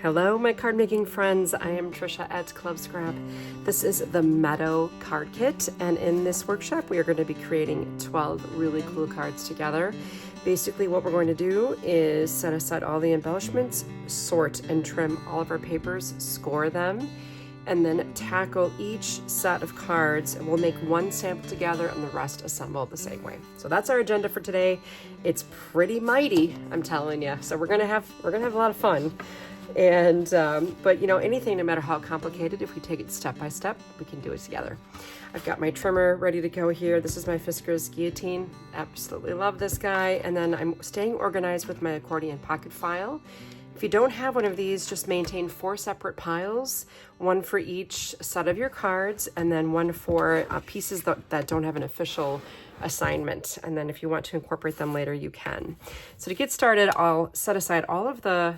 Hello, my card making friends. I am Tricia at Club Scrap. This is the Meadow Card Kit, and in this workshop we are going to be creating 12 really cool cards together. Basically what we're going to do is set aside all the embellishments, sort and trim all of our papers, score them, and then tackle each set of cards, and we'll make one sample together and the rest assemble the same way. So that's our agenda for today. It's pretty mighty, I'm telling you. So we're gonna have a lot of fun. And but you know, anything, no matter how complicated, if we take it step by step, we can do it together. I've got my trimmer ready to go here. This is my Fiskars guillotine. Absolutely love this guy. And then I'm staying organized with my accordion pocket file. If you don't have one of these, just maintain 4 separate piles, one for each set of your cards, and then one for pieces that don't have an official assignment. And then if you want to incorporate them later, you can. So to get started, I'll set aside all of the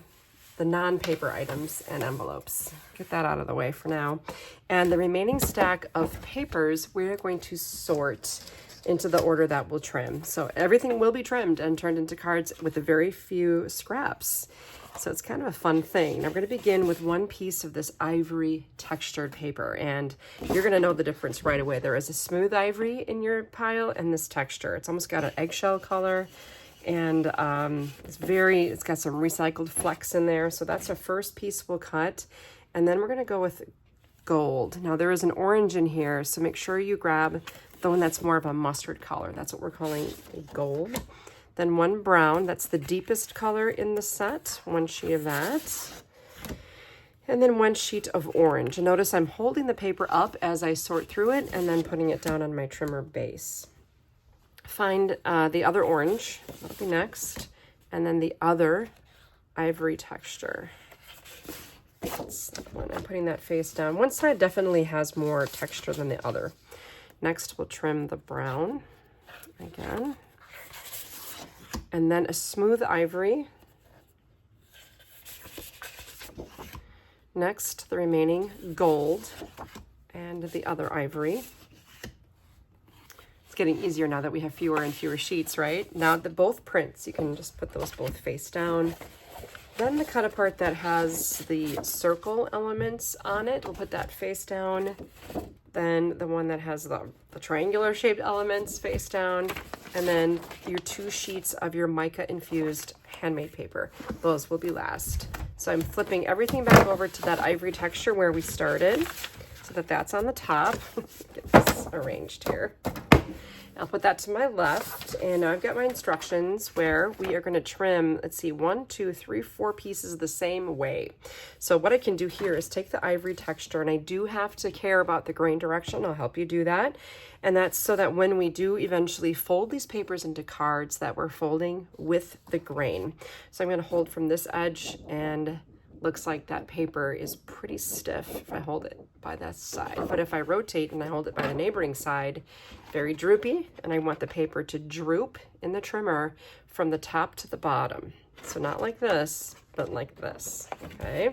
non-paper items and envelopes. Get that out of the way for now. And the remaining stack of papers, we're going to sort into the order that we'll trim. So everything will be trimmed and turned into cards with a very few scraps. So it's kind of a fun thing. Now, I'm going to begin with one piece of this ivory textured paper, and you're going to know the difference right away. There is a smooth ivory in your pile and this texture. It's almost got an eggshell color, and it's got some recycled flecks in there. So that's the first piece we'll cut. And then we're going to go with gold. Now there is an orange in here, so make sure you grab the one that's more of a mustard color. That's what we're calling gold. Then one brown, that's the deepest color in the set, one sheet of that. And then one sheet of orange. And notice I'm holding the paper up as I sort through it and then putting it down on my trimmer base. Find the other orange, that'll be next, and then the other ivory texture. That's when I'm putting that face down. One side definitely has more texture than the other. Next, we'll trim the brown again. And then a smooth ivory. Next, the remaining gold and the other ivory. It's getting easier now that we have fewer and fewer sheets, right? Now the both prints, you can just put those both face down. Then the Cutapart that has the circle elements on it, we'll put that face down. Then the one that has the triangular shaped elements face down. And then your 2 sheets of your mica infused handmade paper. Those will be last. So I'm flipping everything back over to that ivory texture where we started, so that that's on the top. Get this arranged here. I'll put that to my left, and now I've got my instructions where we are going to trim, let's see, 1, 2, 3, 4 pieces the same way. So what I can do here is take the ivory texture, and I do have to care about the grain direction. I'll help you do that. And that's so that when we do eventually fold these papers into cards, that we're folding with the grain. So I'm going to hold from this edge, and looks like that paper is pretty stiff if I hold it by that side. But if I rotate and I hold it by the neighboring side, very droopy, and I want the paper to droop in the trimmer from the top to the bottom. So not like this, but like this, okay?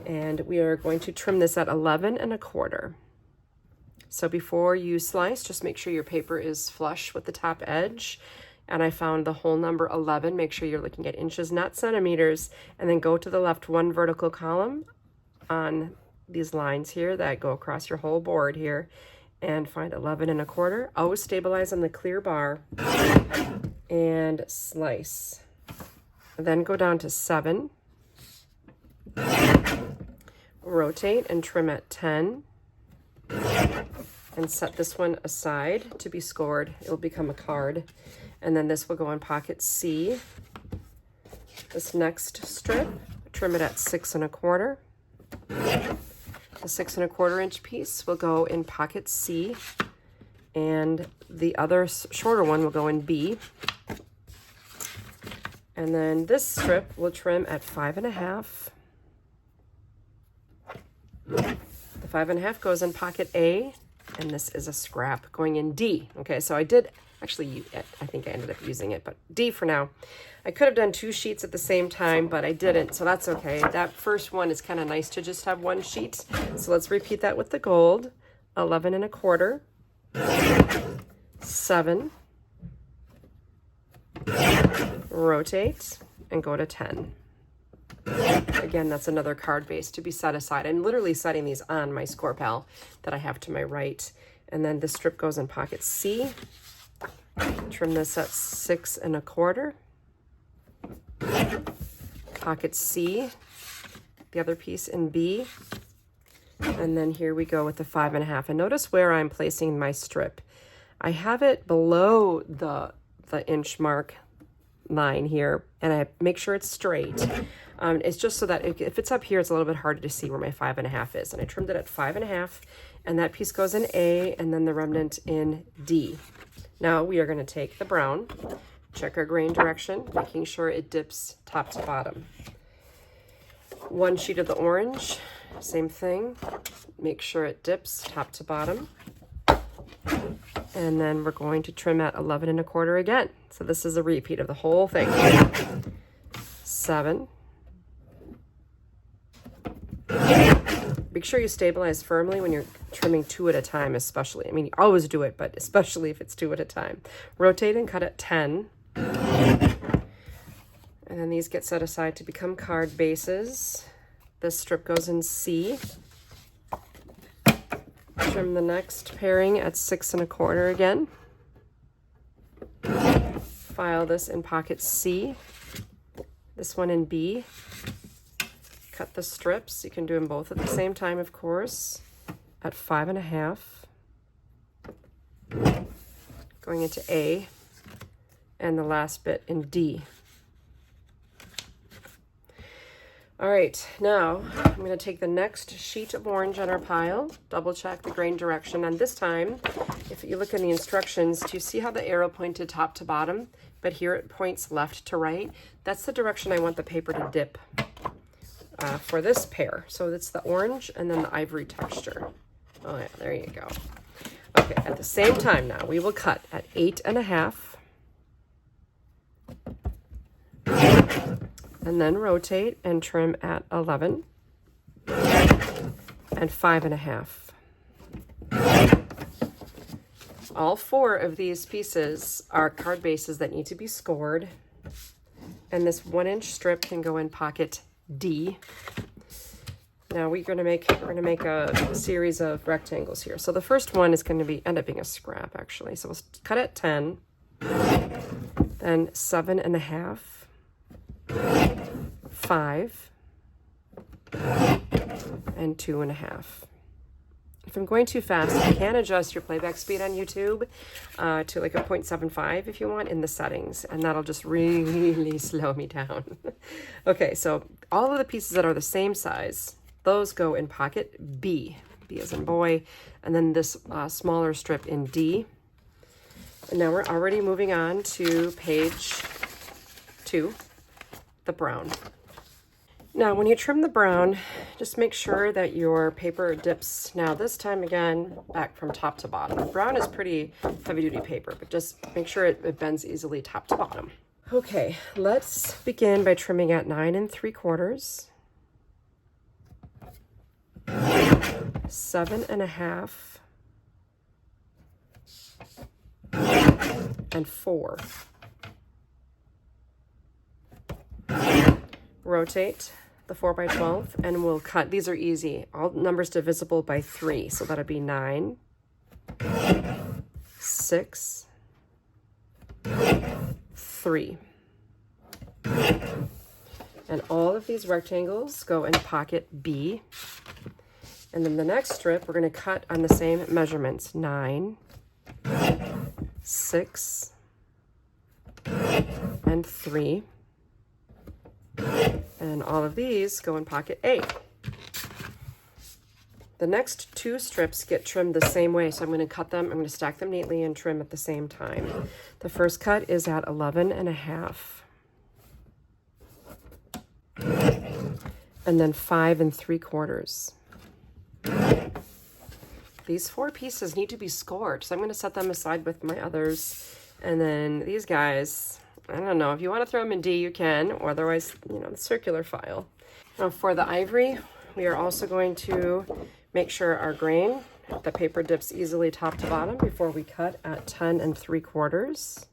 And we are going to trim this at 11 1/4. So before you slice, just make sure your paper is flush with the top edge. And I found the whole number 11. Make sure you're looking at inches, not centimeters. And then go to the left 1 vertical column on these lines here that go across your whole board here. And find 11 1/4. Always stabilize on the clear bar. And slice. Then go down to 7. Rotate and trim at 10. And set this one aside to be scored. It will become a card. And then this will go in pocket C. This next strip, trim it at 6 1/4. The 6 1/4 inch piece will go in pocket C, and the other shorter one will go in B. And then this strip will trim at 5 1/2. The 5 1/2 goes in pocket A, and this is a scrap going in D. Okay, so I think I ended up using it, but D for now. I could have done 2 sheets at the same time, but I didn't, so that's okay. That first one is kind of nice to just have 1 sheet. So let's repeat that with the gold. 11 1/4, 7, rotate, and go to 10. Again, that's another card base to be set aside. I'm literally setting these on my score pal that I have to my right. And then this strip goes in pocket C. Trim this at 6 1/4. Pocket C, the other piece in B. And then here we go with the 5 1/2. And notice where I'm placing my strip. I have it below the inch mark line here, and I make sure it's straight. It's just so that if it's up here, it's a little bit harder to see where my 5 1/2 is. And I trimmed it at 5 1/2, and that piece goes in A, and then the remnant in D. Now we are going to take the brown, check our grain direction, making sure it dips top to bottom. One sheet of the orange, same thing, make sure it dips top to bottom. And then we're going to trim at 11 1/4 again. So this is a repeat of the whole thing. 7. Make sure you stabilize firmly when you're trimming 2 at a time, especially. I mean, you always do it, but especially if it's 2 at a time. Rotate and cut at 10. And then these get set aside to become card bases. This strip goes in C. Trim the next pairing at 6 1/4 again. File this in pocket C. This one in B. Cut the strips. You can do them both at the same time, of course, at 5 1/2. Going into A, and the last bit in D. All right, now I'm going to take the next sheet of orange on our pile, double check the grain direction, and this time, if you look in the instructions, do you see how the arrow pointed top to bottom, but here it points left to right? That's the direction I want the paper to dip for this pair. So it's the orange and then the ivory texture. Oh yeah, there you go. Okay, at the same time now, we will cut at 8 1/2. And then rotate and trim at 11 and 5 1/2. All 4 of these pieces are card bases that need to be scored. And this 1-inch strip can go in pocket D. Now we're going to make a series of rectangles here. So the first one is going to end up being a scrap actually. So we'll cut at 10, then 7 1/2. 5 and 2 1/2. If I'm going too fast, you can adjust your playback speed on YouTube to like a 0.75 if you want in the settings, and that'll just really slow me down. Okay, so all of the pieces that are the same size, those go in pocket B, B as in boy, and then this smaller strip in D. And now we're already moving on to page 2. The brown. Now when you trim the brown, just make sure that your paper dips, now this time again, back from top to bottom. Brown is pretty heavy duty paper, but just make sure it bends easily top to bottom. Okay, let's begin by trimming at 9 3/4, 7 1/2, and 4. Rotate the 4x12 and we'll cut. These are easy. All numbers divisible by 3. So that'll be 9, 6, 3. And all of these rectangles go in pocket B. And then the next strip, we're going to cut on the same measurements. 9, 6, and 3. And all of these go in pocket A. The next 2 strips get trimmed the same way, so I'm going to cut them, I'm going to stack them neatly and trim at the same time. The first cut is at 11 1/2. And then 5 3/4. These 4 pieces need to be scored, so I'm going to set them aside with my others. And then these guys, I don't know, if you want to throw them in D, you can, or otherwise, the circular file. Now for the ivory, we are also going to make sure our grain, the paper dips easily top to bottom before we cut at 10 3/4,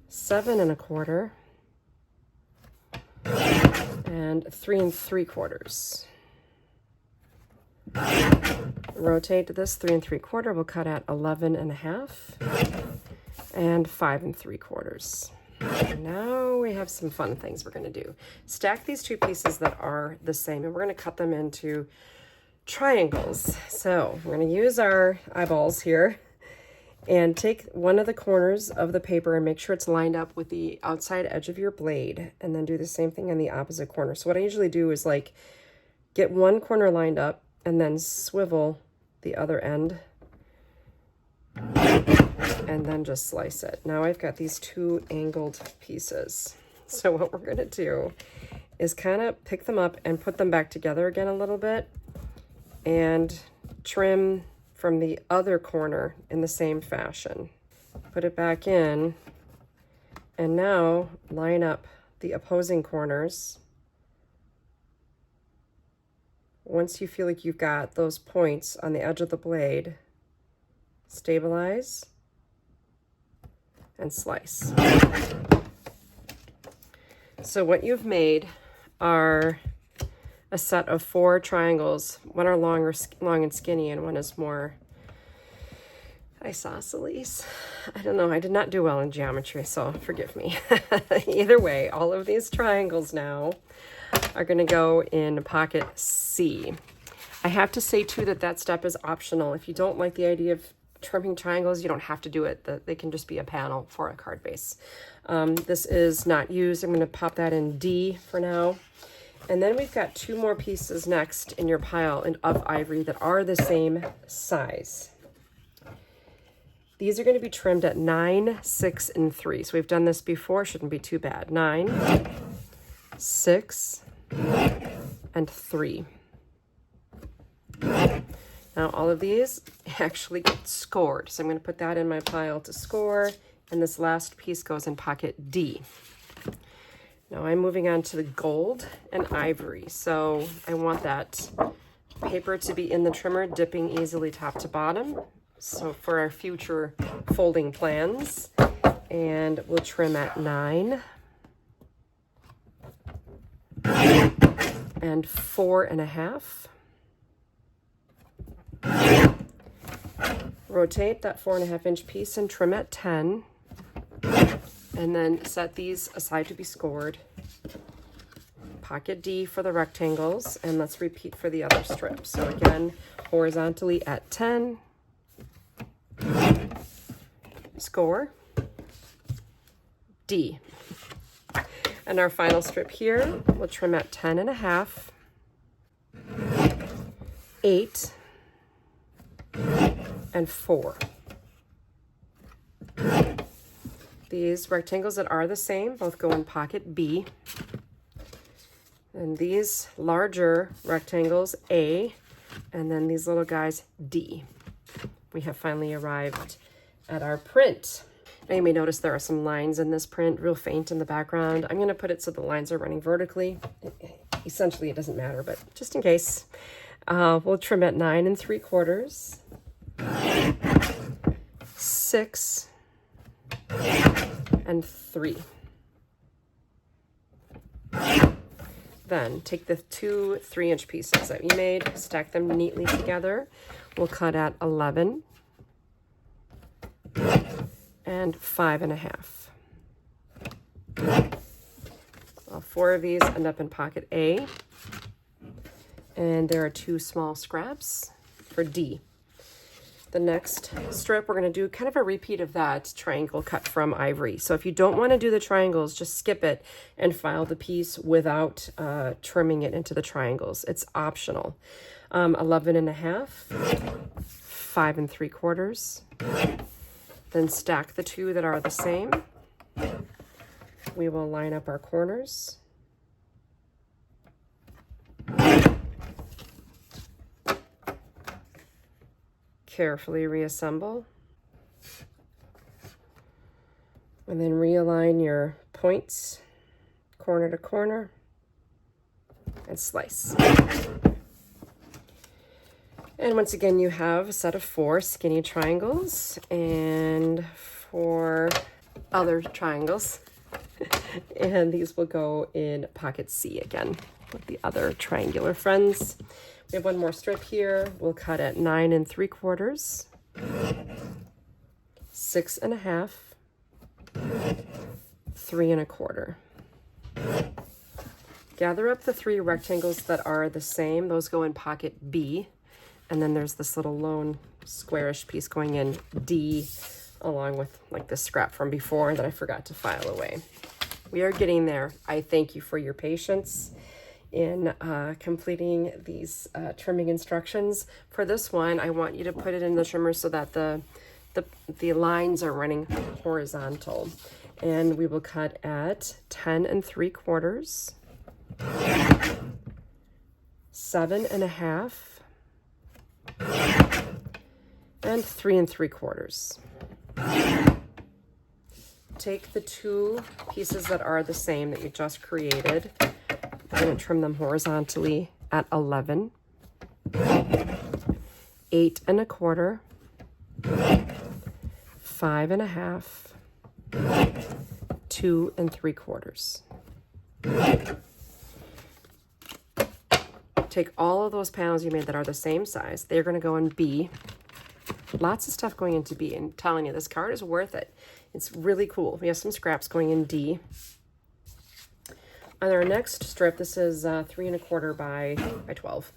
7 1/4, and 3 3/4. Rotate this 3 3/4. We'll cut at 11.5 and 5 3/4. And now we have some fun things we're going to do. Stack these two pieces that are the same, and we're going to cut them into triangles. So we're going to use our eyeballs here and take one of the corners of the paper and make sure it's lined up with the outside edge of your blade, and then do the same thing on the opposite corner. So what I usually do is like get one corner lined up and then swivel the other end and then just slice it. Now I've got these two angled pieces. So what we're going to do is kind of pick them up and put them back together again a little bit and trim from the other corner in the same fashion. Put it back in, and now line up the opposing corners. Once you feel like you've got those points on the edge of the blade, stabilize and slice. So what you've made are a set of 4 triangles. One are long and skinny, and one is more isosceles. I don't know, I did not do well in geometry, so forgive me. Either way, all of these triangles now are going to go in pocket C. I have to say too that that step is optional. If you don't like the idea of trimming triangles, you don't have to do it. They can just be a panel for a card base. This is not used. I'm going to pop that in D for now. And then we've got 2 more pieces next in your pile of ivory that are the same size. These are going to be trimmed at 9, 6, and 3. So we've done this before, shouldn't be too bad. 9, 6, and 3. Now all of these actually get scored. So I'm going to put that in my pile to score, and this last piece goes in pocket D. Now I'm moving on to the gold and ivory. So I want that paper to be in the trimmer, dipping easily top to bottom. So for our future folding plans, and we'll trim at 9 and 4.5. Rotate that 4.5-inch piece and trim at 10. And then set these aside to be scored. Pocket D for the rectangles, and let's repeat for the other strip. So again, horizontally at 10, score, D. And our final strip here, we'll trim at 10.5, 8, and 4. These rectangles that are the same both go in pocket B. And these larger rectangles, A, and then these little guys, D. We have finally arrived at our print. Now you may notice there are some lines in this print, real faint in the background. I'm going to put it so the lines are running vertically. Essentially, it doesn't matter, but just in case, we'll trim at 9 3/4, 6, and 3. Then take the 2 3-inch pieces that we made, stack them neatly together. We'll cut at 11 and 5.5. All 4 of these end up in pocket A, and there are 2 small scraps for D. The next strip, we're going to do kind of a repeat of that triangle cut from ivory. So if you don't want to do the triangles, just skip it and file the piece without trimming it into the triangles. It's optional. 11.5, 5 3/4. Then stack the 2 that are the same. We will line up our corners. Carefully reassemble, and then realign your points corner to corner and slice. And once again, you have a set of 4 skinny triangles and 4 other triangles. And these will go in pocket C again with the other triangular friends. We have one more strip here. We'll cut at 9 3/4, 6 1/2, 3 1/4. Gather up the 3 rectangles that are the same. Those go in pocket B. And then there's this little lone squarish piece going in D, along with like the scrap from before that I forgot to file away. We are getting there. I thank you for your patience in completing these trimming instructions. For this one, I want you to put it in the trimmer so that the lines are running horizontal. And we will cut at 10 3/4, 7 1/2, and 3 3/4. Take the 2 pieces that are the same that you just created. I'm going to trim them horizontally at 11, 8 1/4, 5 1/2, 2 3/4. Take all of those panels you made that are the same size. They're going to go in B. Lots of stuff going into B. And I'm telling you, this card is worth it. It's really cool. We have some scraps going in D. On our next strip, this is 3 1/4 by 12.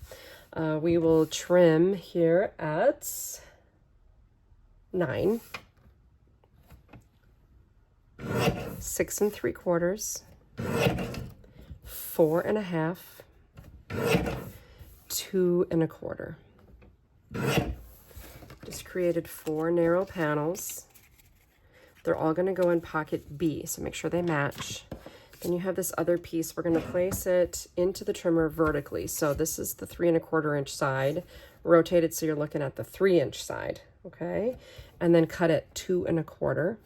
We will trim here at 9, 6 3/4, 4 1/2, 2 1/4. Just created 4 narrow panels. They're all going to go in pocket B, so make sure they match. Then you have this other piece. We're going to place it into the trimmer vertically. So this is the 3 1/4 inch side. Rotate it so you're looking at the 3 inch side, okay? And then cut it 2 1/4.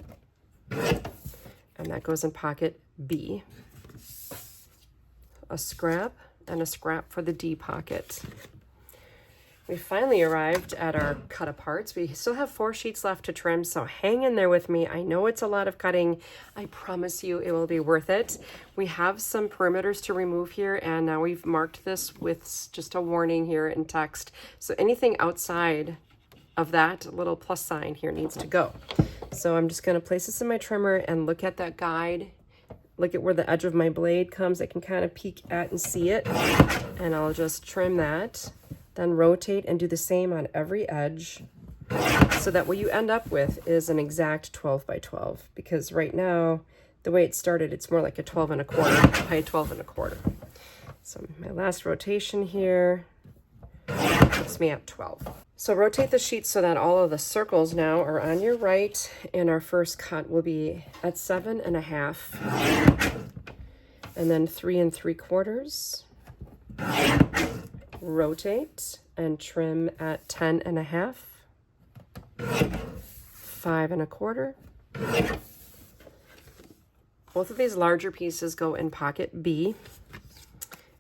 And that goes in pocket B. A scrap and a scrap for the D pocket. We finally arrived at our cut-aparts. We still have 4 sheets left to trim, so hang in there with me. I know it's a lot of cutting. I promise you it will be worth it. We have some perimeters to remove here, and now we've marked this with just a warning here in text. So anything outside of that little plus sign here needs to go. So I'm just going to place this in my trimmer and look at that guide. Look at where the edge of my blade comes. I can kind of peek at and see it, and I'll just trim that. Then rotate and do the same on every edge so that what you end up with is an exact 12 by 12. Because right now, the way it started, it's more like a 12 1/4 by 12 1/4. So my last rotation here puts me at 12. So rotate the sheet so that all of the circles now are on your right, and our first cut will be at 7 1/2, and then 3 3/4. Rotate and trim at 10 1/2, 5 1/4. Both of these larger pieces go in pocket B.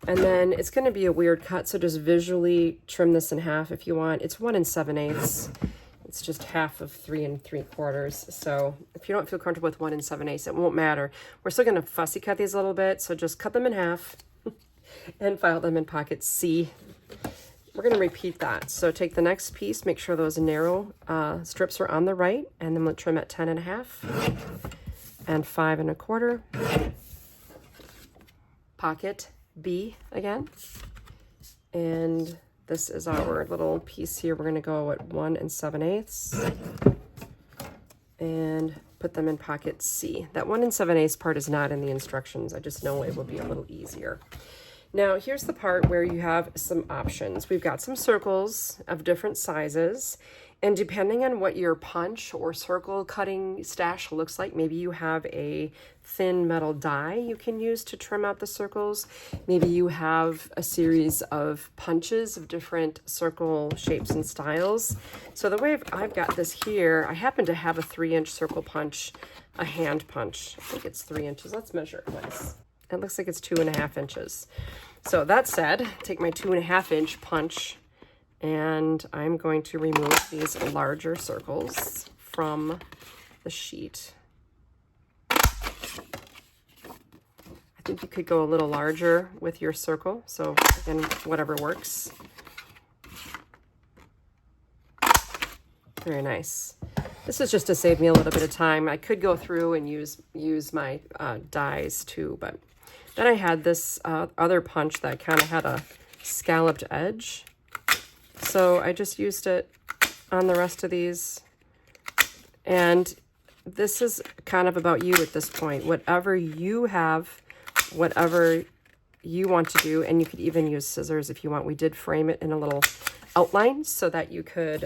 And then it's going to be a weird cut, so just visually trim this in half if you want. It's 1 7/8. It's just half of 3 3/4. So if you don't feel comfortable with 1 7/8, it won't matter. We're still going to fussy cut these a little bit, so just cut them in half and file them in pocket C. We're going to repeat that. So take the next piece, make sure those narrow strips are on the right, and then we'll trim at 10 1/2 and 5 1/4. Pocket B again. And this is our little piece here. We're going to go at 1 7/8 and put them in pocket C. That 1 7/8 part is not in the instructions. I just know it will be a little easier. Now, here's the part where you have some options. We've got some circles of different sizes, and depending on what your punch or circle cutting stash looks like, maybe you have a thin metal die you can use to trim out the circles. Maybe you have a series of punches of different circle shapes and styles. So the way I've got this here, I happen to have a 3 inch circle punch, a hand punch. I think it's 3 inches. Let's measure it once. It looks like it's 2.5 inches. So that said, take my 2.5 inch punch, and I'm going to remove these larger circles from the sheet. I think you could go a little larger with your circle. So again, whatever works. Very nice. This is just to save me a little bit of time. I could go through and use my dies too, but then I had this other punch that kind of had a scalloped edge. So I just used it on the rest of these. And this is kind of about you at this point. Whatever you have, whatever you want to do, and you could even use scissors if you want. We did frame it in a little outline so that you could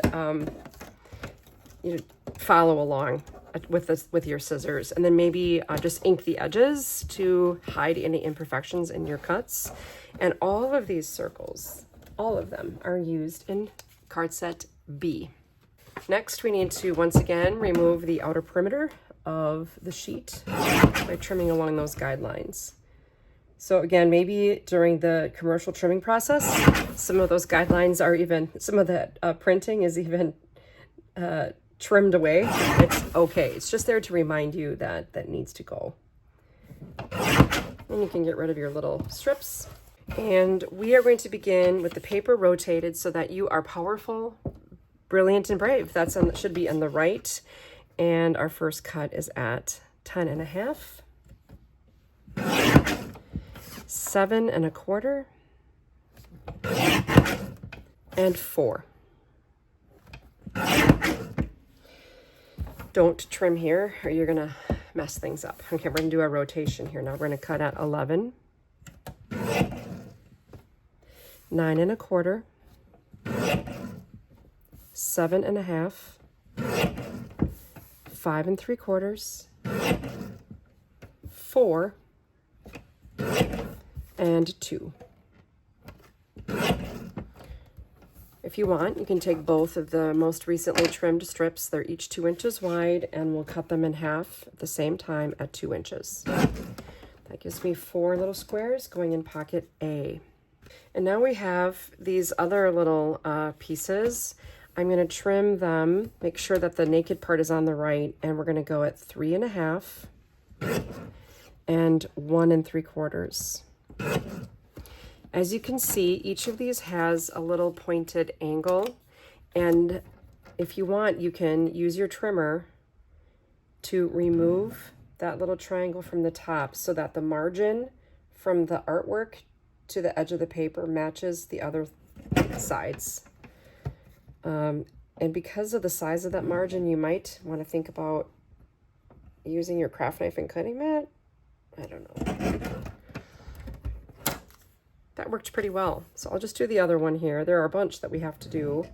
follow along with your scissors, and then maybe just ink the edges to hide any imperfections in your cuts. And all of these circles, all of them are used in card set B. Next, we need to once again remove the outer perimeter of the sheet by trimming along those guidelines. So again, maybe during the commercial trimming process, some of those guidelines are even, some of that printing is even trimmed away. It's okay. It's just there to remind you that that needs to go. And you can get rid of your little strips. And we are going to begin with the paper rotated so that you are powerful, brilliant, and brave. That's should be on the right. And our first cut is at 10.5, 7.25, and 4. Don't trim here or you're gonna mess things up. Okay, we're gonna do a rotation here now. We're gonna cut at 11, 9.25, 7.5, 5.75, 4, and 2. If you want, you can take both of the most recently trimmed strips. They're each 2 inches wide, and we'll cut them in half at the same time at 2 inches. That gives me 4 little squares going in pocket A. And now we have these other little pieces. I'm going to trim them, make sure that the naked part is on the right, and we're going to go at 3.5 and 1.75. As you can see, each of these has a little pointed angle, and if you want, you can use your trimmer to remove that little triangle from the top so that the margin from the artwork to the edge of the paper matches the other sides. And because of the size of that margin, you might want to think about using your craft knife and cutting mat. I don't know. That worked pretty well. So I'll just do the other one here. There are a bunch that we have to do.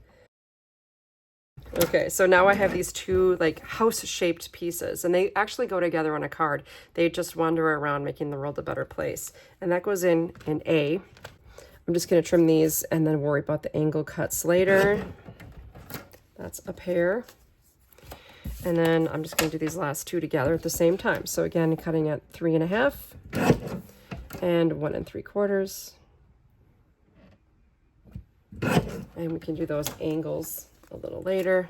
Okay, so now I have these 2 like house-shaped pieces, and they actually go together on a card. They just wander around, making the world a better place. And that goes in A. I'm just going to trim these and then worry about the angle cuts later. That's a pair. And then I'm just going to do these last 2 together at the same time. So again, cutting at 3.5 and 1.75. And we can do those angles a little later.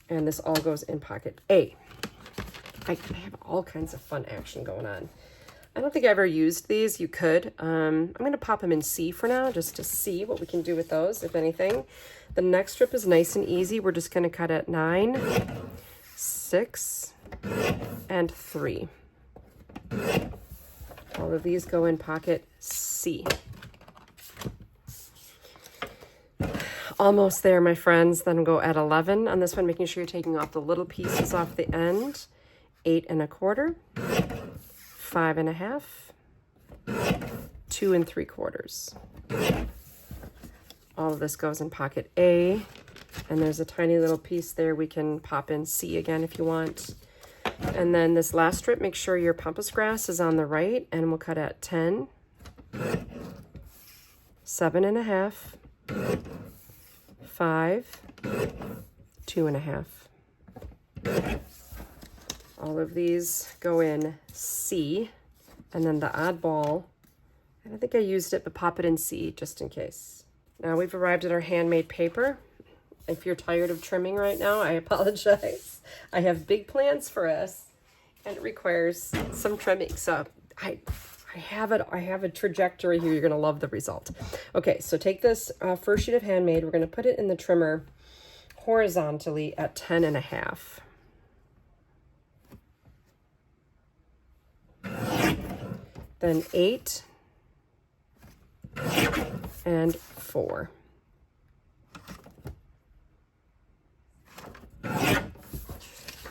And this all goes in pocket A. I have all kinds of fun action going on. I don't think I ever used these. You could. I'm going to pop them in C for now, just to see what we can do with those, if anything. The next strip is nice and easy. We're just going to cut at 9, 6, and 3. All of these go in pocket C. Almost there, my friends. Then go at 11 on this one, making sure you're taking off the little pieces off the end. 8.25, 5.5, 2.75. All of this goes in pocket A, and there's a tiny little piece there we can pop in C again if you want. And then this last strip, make sure your pampas grass is on the right, and we'll cut at 10, 7.5, 5, 2.5. All of these go in C, and then the oddball, I don't think I used it, but pop it in C just in case. Now we've arrived at our handmade paper. If you're tired of trimming right now, I apologize. I have big plans for us, and it requires some trimming. So I have a trajectory here. You're going to love the result. Okay, so take this first sheet of Handmade. We're going to put it in the trimmer horizontally at 10.5. Then 8 and 4.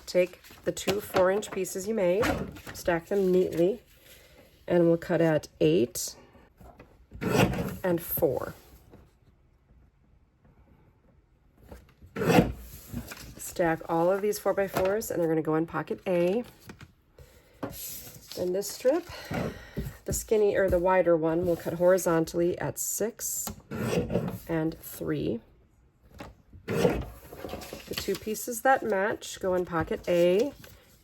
Take the 2 4-inch pieces you made, stack them neatly, and we'll cut at 8 and 4. Stack all of these 4x4s, and they're going to go in pocket A. And this strip, the skinny or the wider one, we'll cut horizontally at 6 and 3. The 2 pieces that match go in pocket A,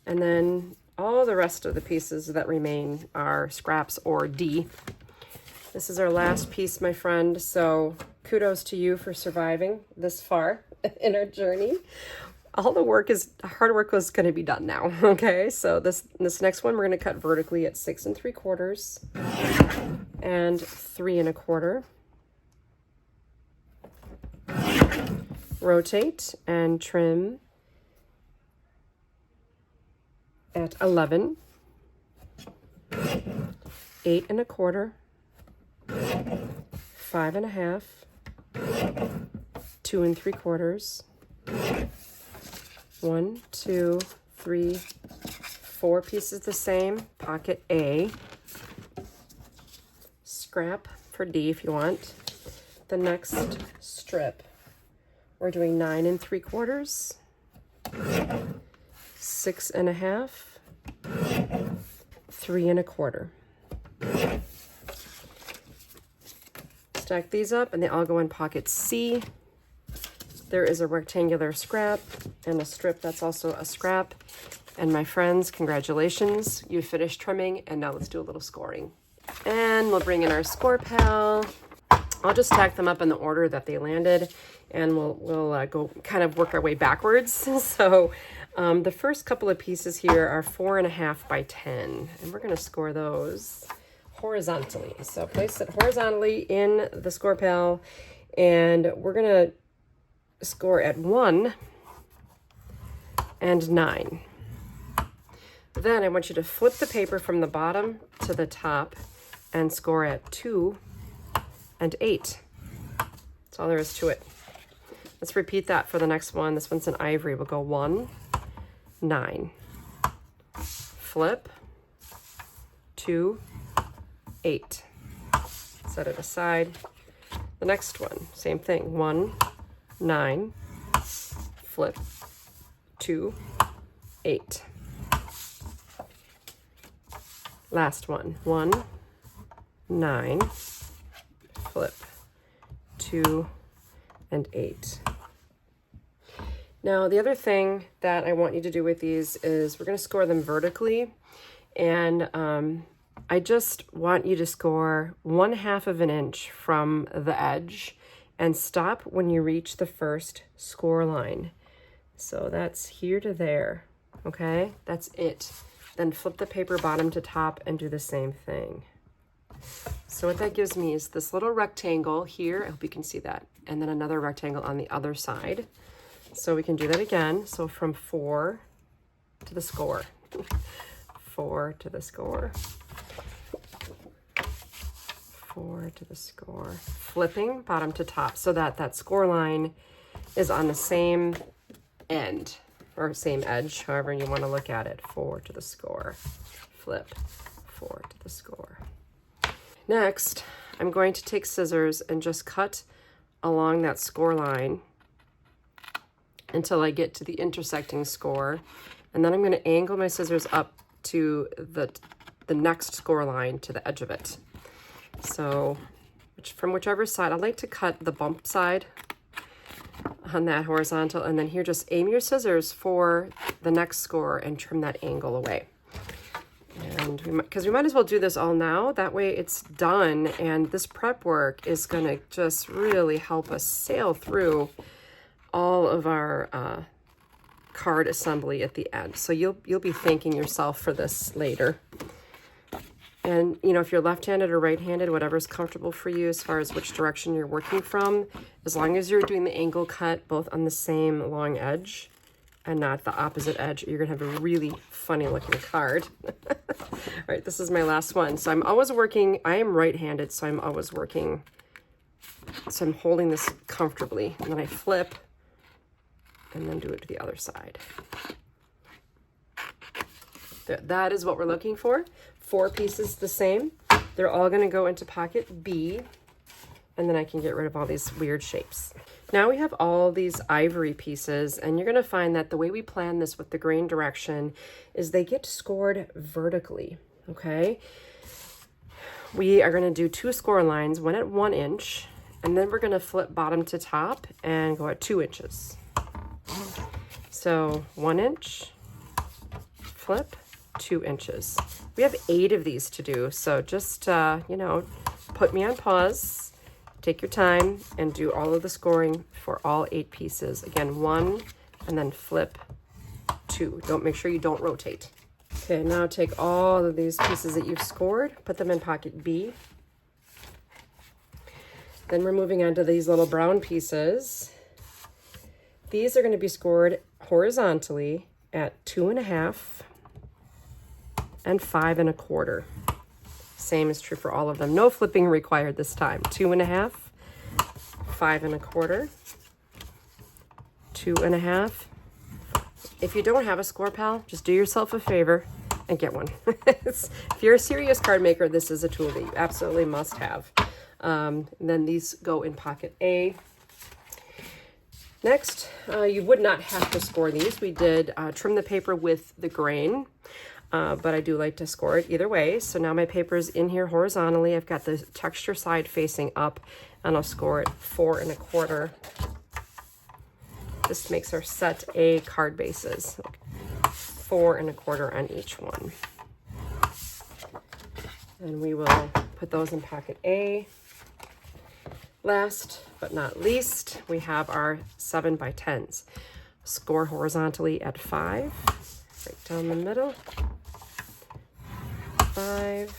and then all the rest of the pieces that remain are scraps or D. This is our last piece, my friend, so kudos to you for surviving this far in our journey. All the hard work was going to be done now, okay? So this next one, we're going to cut vertically at 6 3/4 and 3 1/4. Rotate and trim at 11, 8 1/4, 5 1/2, 2 3/4. 1, 2, 3, 4 pieces the same, pocket A, scrap for D if you want. The next strip, we're doing 9 3/4, 6 1/2, 3 1/4. Stack these up and they all go in pocket C. There is a rectangular scrap and a strip that's also a scrap. And my friends, congratulations, you finished trimming, and now let's do a little scoring. And we'll bring in our score pal. I'll just stack them up in the order that they landed, and we'll go kind of work our way backwards. So the first couple of pieces here are 4.5 by 10, and we're going to score those horizontally. So place it horizontally in the score pal, and we're going to score at 1 and 9. Then I want you to flip the paper from the bottom to the top and score at 2 and 8. That's all there is to it. Let's repeat that for the next one. This one's in ivory. We'll go 1, 9. Flip, 2, 8. Set it aside. The next one, same thing. 1, 9, flip, 2, 8. Last one, 1, 9, flip, 2, and 8. Now, the other thing that I want you to do with these is we're going to score them vertically, and I just want you to score 1/2 of an inch from the edge and stop when you reach the first score line. So that's here to there, okay? That's it. Then flip the paper bottom to top and do the same thing. So what that gives me is this little rectangle here. I hope you can see that. And then another rectangle on the other side. So we can do that again. So from 4 to the score. 4 to the score. 4 to the score. Flipping bottom to top so that that score line is on the same end or same edge, however you want to look at it. 4 to the score. Flip. 4 to the score. Next, I'm going to take scissors and just cut along that score line until I get to the intersecting score. And then I'm going to angle my scissors up to the next score line to the edge of it. So from whichever side, I like to cut the bump side on that horizontal, and then here just aim your scissors for the next score and trim that angle away. And because we might as well do this all now, that way it's done, and this prep work is going to just really help us sail through all of our card assembly at the end. So you'll be thanking yourself for this later. And, you know, if you're left-handed or right-handed, whatever's comfortable for you as far as which direction you're working from, as long as you're doing the angle cut both on the same long edge and not the opposite edge, you're gonna have a really funny looking card. All right, this is my last one. So I'm always working, I am right-handed, so I'm always working. So I'm holding this comfortably, and then I flip and then do it to the other side. That is what we're looking for. 4 pieces the same. They're all gonna go into pocket B, and then I can get rid of all these weird shapes. Now we have all these ivory pieces, and you're gonna find that the way we plan this with the grain direction is they get scored vertically, okay? We are gonna do 2 score lines, one at 1 inch, and then we're gonna flip bottom to top and go at 2 inches. So 1 inch, flip, 2 inches. We have 8 of these to do, so just, you know, put me on pause, take your time, and do all of the scoring for all 8 pieces. Again, 1, and then flip 2. Make sure you don't rotate. Okay, now take all of these pieces that you've scored, put them in pocket B. Then we're moving on to these little brown pieces. These are going to be scored horizontally at 2.5 and 5 1/4. Same is true for all of them. No flipping required this time. 2.5, 5 1/4, 2.5. If you don't have a score pal, just do yourself a favor and get one. If you're a serious card maker, this is a tool that you absolutely must have. Then these go in pocket A. Next, you would not have to score these. We did trim the paper with the grain. But I do like to score it either way. So now my paper's in here horizontally. I've got the texture side facing up, and I'll score it 4 1/4. This makes our set A card bases. 4 1/4 on each one. And we will put those in pocket A. Last but not least, we have our 7 by 10s. Score horizontally at 5, right down the middle. 5,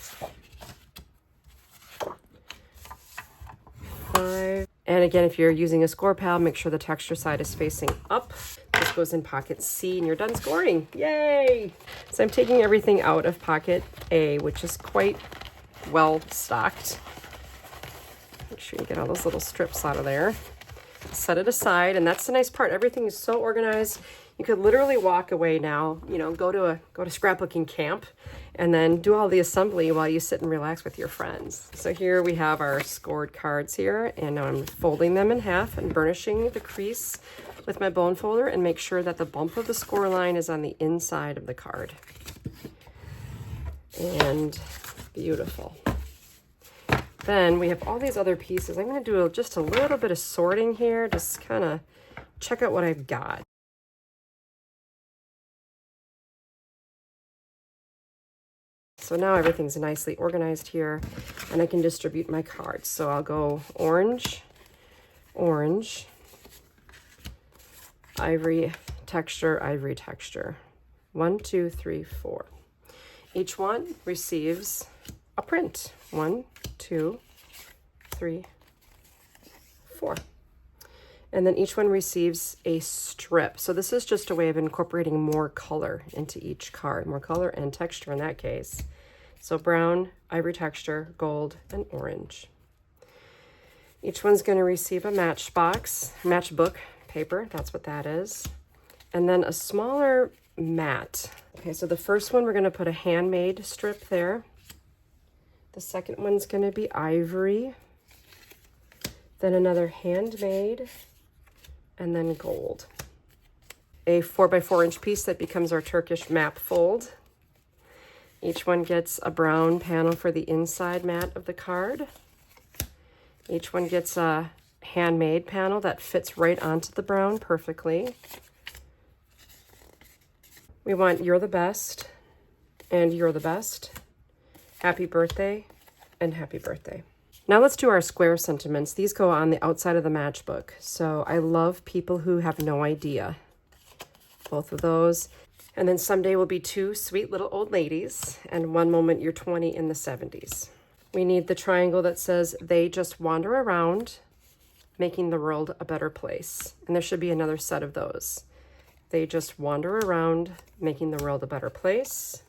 5. And again, if you're using a score pal, make sure the texture side is facing up. This goes in pocket C, and you're done scoring. Yay! So I'm taking everything out of pocket A, which is quite well stocked. Make sure you get all those little strips out of there. Set it aside, and that's the nice part. Everything is so organized. You could literally walk away now, you know, go to scrapbooking camp and then do all the assembly while you sit and relax with your friends. So here we have our scored cards here, and now I'm folding them in half and burnishing the crease with my bone folder, and make sure that the bump of the score line is on the inside of the card. And beautiful. Then we have all these other pieces. I'm going to do just a little bit of sorting here, just kind of check out what I've got. So now everything's nicely organized here, and I can distribute my cards. So I'll go orange, orange, ivory texture. 1, 2, 3, 4. Each one receives a print. 1, 2, 3, 4. And then each one receives a strip. So this is just a way of incorporating more color into each card, more color and texture in that case. So brown, ivory texture, gold, and orange. Each one's going to receive a matchbook paper. That's what that is. And then a smaller mat. Okay, so the first one, we're going to put a handmade strip there. The second one's going to be ivory. Then another handmade. And then gold. A 4x4 inch piece that becomes our Turkish Map Fold. Each one gets a brown panel for the inside mat of the card. Each one gets a handmade panel that fits right onto the brown perfectly. We want "You're the best" and "You're the best." Happy birthday and happy birthday. Now let's do our square sentiments. These go on the outside of the matchbook. So I love people who have no idea. Both of those. And then someday we'll be two sweet little old ladies, and one moment you're 20 in the 70s. We need the triangle that says, they just wander around, making the world a better place. And there should be another set of those. They just wander around, making the world a better place.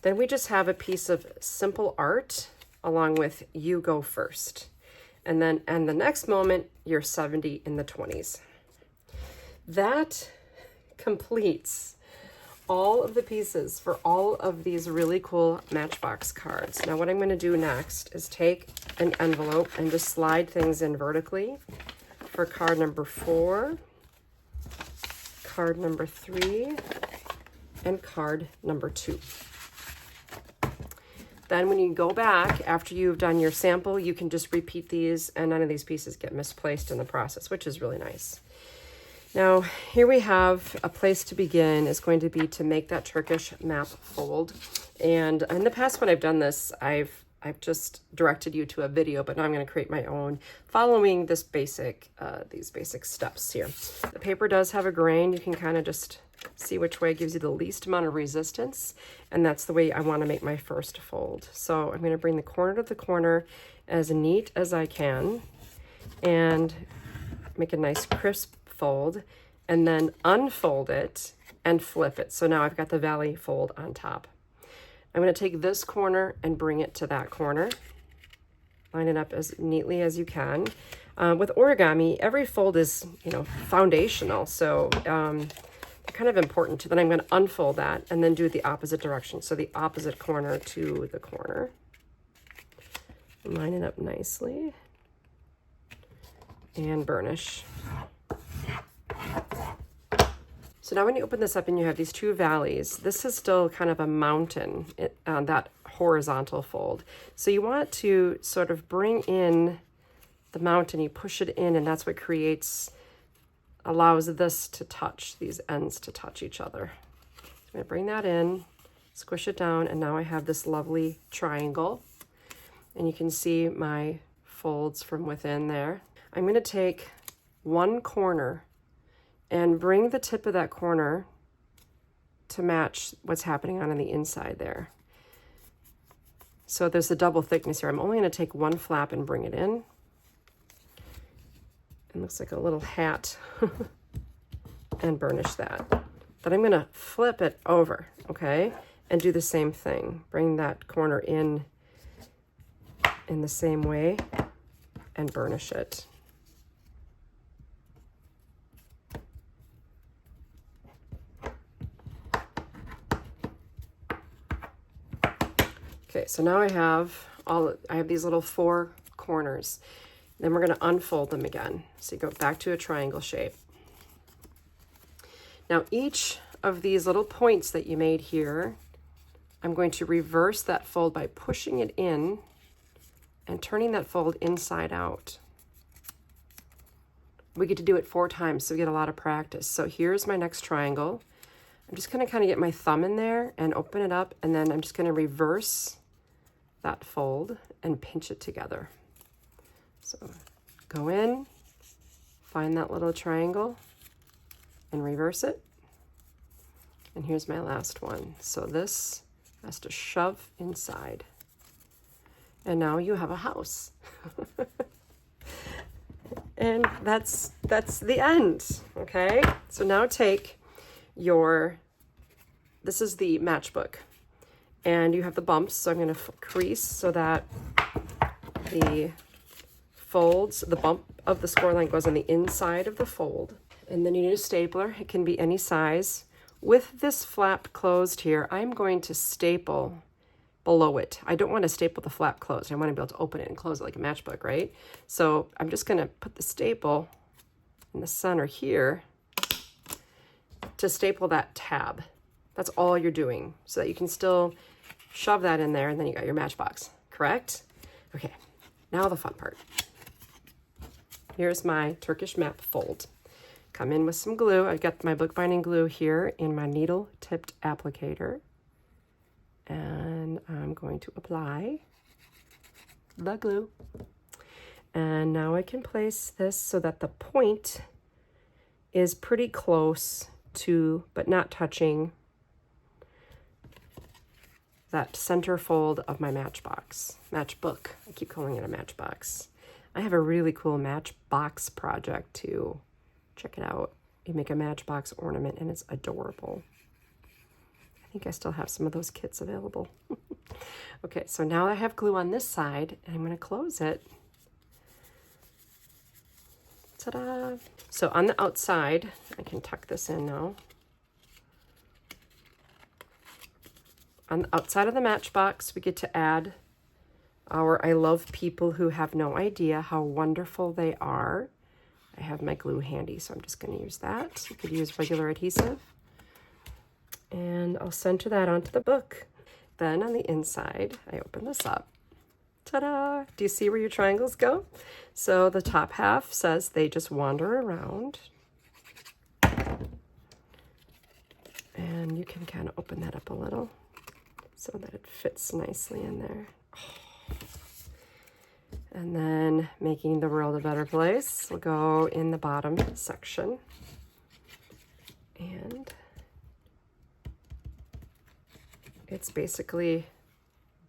Then we just have a piece of simple art along with you go first. And then, and the next moment, you're 70 in the 20s. That completes all of the pieces for all of these really cool Matchbox cards. Now what I'm going to do next is take an envelope and just slide things in vertically for card number 4, card number 3, and card number 2. Then when you go back after you've done your sample, you can just repeat these and none of these pieces get misplaced in the process, which is really nice. Now, here we have a place to begin is going to be to make that Turkish map fold. And in the past when I've done this, I've just directed you to a video, but now I'm going to create my own following this these basic steps here. The paper does have a grain. You can kind of just see which way gives you the least amount of resistance. And that's the way I want to make my first fold. So I'm going to bring the corner to the corner as neat as I can and make a nice crisp fold, and then unfold it and flip it. So now I've got the valley fold on top. I'm going to take this corner and bring it to that corner. Line it up as neatly as you can. With origami, every fold is, foundational. So they're kind of important too. Then I'm going to unfold that and then do the opposite direction. So the opposite corner to the corner. Line it up nicely. And burnish. So now when you open this up and you have these two valleys, this is still kind of a mountain on that horizontal fold. So you want to sort of bring in the mountain, you push it in, and that's what allows this to touch, these ends to touch each other. So I'm going to bring that in, squish it down, and now I have this lovely triangle. And you can see my folds from within there. I'm going to take one corner and bring the tip of that corner to match what's happening on the inside there. So there's a double thickness here. I'm only going to take one flap and bring it in. It looks like a little hat. And burnish that. Then I'm going to flip it over, okay? And do the same thing. Bring that corner in the same way and burnish it. Okay, so now I have these little 4 corners. Then we're going to unfold them again. So you go back to a triangle shape. Now each of these little points that you made here, I'm going to reverse that fold by pushing it in and turning that fold inside out. We get to do it 4 times, so we get a lot of practice. So here's my next triangle. I'm just going to kind of get my thumb in there and open it up, and then I'm just going to reverse that fold and pinch it together. So go in, find that little triangle and reverse it. And here's my last one. So this has to shove inside. And now you have a house. And that's the end, okay? So now take this is the Matchbook. And you have the bumps, so I'm going to crease so that the bump of the score line goes on the inside of the fold. And then you need a stapler. It can be any size. With this flap closed here, I'm going to staple below it. I don't want to staple the flap closed. I want to be able to open it and close it like a matchbook, right? So I'm just going to put the staple in the center here to staple that tab. That's all you're doing, so that you can still shove that in there, and then you got your matchbox, correct? Okay, now the fun part. Here's my Turkish map fold. Come in with some glue. I've got my bookbinding glue here in my needle tipped applicator. And I'm going to apply the glue. And now I can place this so that the point is pretty close to, but not touching, that center fold of my matchbox, matchbook. I keep calling it a matchbox. I have a really cool matchbox project too. Check it out. You make a matchbox ornament and it's adorable. I think I still have some of those kits available. Okay, so now I have glue on this side and I'm going to close it. Ta-da! So on the outside, I can tuck this in now. On the outside of the matchbox, we get to add our I love people who have no idea how wonderful they are. I have my glue handy, so I'm just going to use that. You could use regular adhesive. And I'll center that onto the book. Then on the inside, I open this up. Ta-da! Do you see where your triangles go? So the top half says they just wander around. And you can kind of open that up a little so that it fits nicely in there. And then making the world a better place, we'll go in the bottom section. And it's basically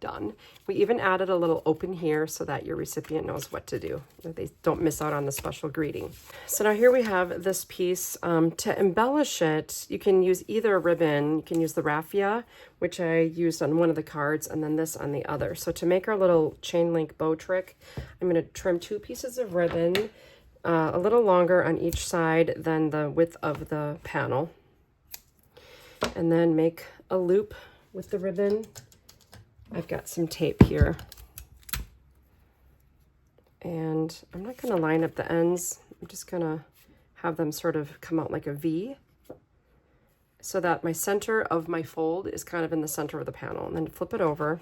done. We even added a little open here so that your recipient knows what to do, that they don't miss out on the special greeting. So now here we have this piece. To embellish it, you can use either a ribbon. You can use the raffia, which I used on one of the cards, and then this on the other. So to make our little chain link bow trick, I'm going to trim 2 pieces of ribbon, a little longer on each side than the width of the panel, and then make a loop with the ribbon. I've got some tape here, and I'm not going to line up the ends. I'm just going to have them sort of come out like a V so that my center of my fold is kind of in the center of the panel, and then flip it over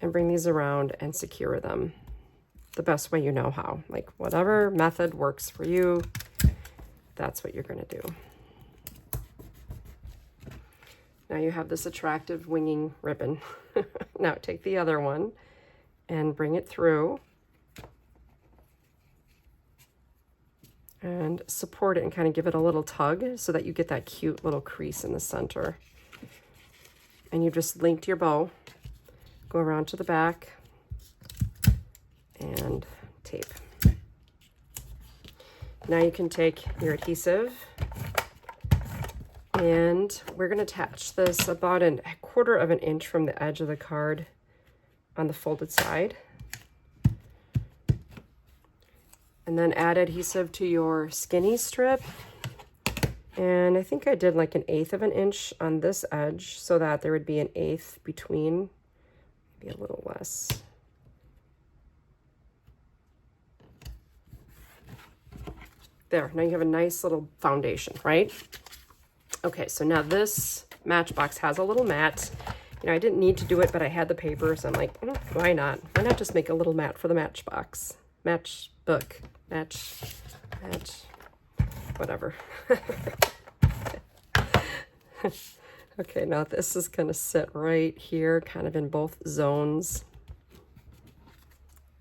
and bring these around and secure them the best way you know how. Like whatever method works for you, that's what you're going to do. Now you have this attractive winging ribbon. Now take the other one and bring it through and support it and kind of give it a little tug so that you get that cute little crease in the center. And you just linked your bow, go around to the back and tape. Now you can take your adhesive, and we're going to attach this about a 1/4 of an inch from the edge of the card on the folded side. And then add adhesive to your skinny strip. And I think I did like 1/8 of an inch on this edge so that there would be 1/8 between, maybe a little less. There, now you have a nice little foundation, right? Okay, so now this matchbox has a little mat. You know, I didn't need to do it, but I had the paper, so I'm like, why not? Why not just make a little mat for the matchbox? Matchbook. Match, whatever. Okay, now this is going to sit right here, kind of in both zones.